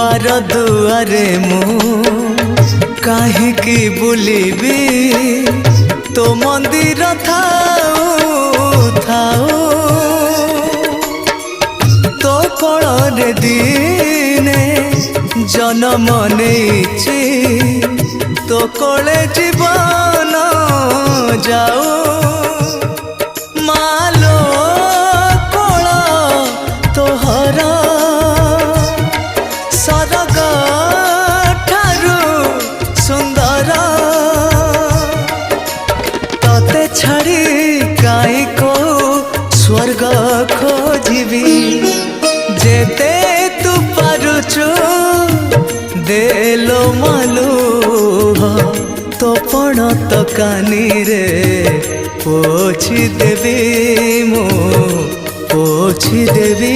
दुआर दुआरे मु काहिकी बुलिबी तो मंदिर थाऊ थाऊ तो कोଳରେ दिने जन्म नेइछि तो कोळे जीवन जाओ मालो कोळ तोहर सरग ठारू सुंदर तते छाड़ी काई को स्वर्ग खोजिबी जेते तू पारुचु देलो मालू तो पण तो कानी रे पोछि देवी मो पोछि देवी।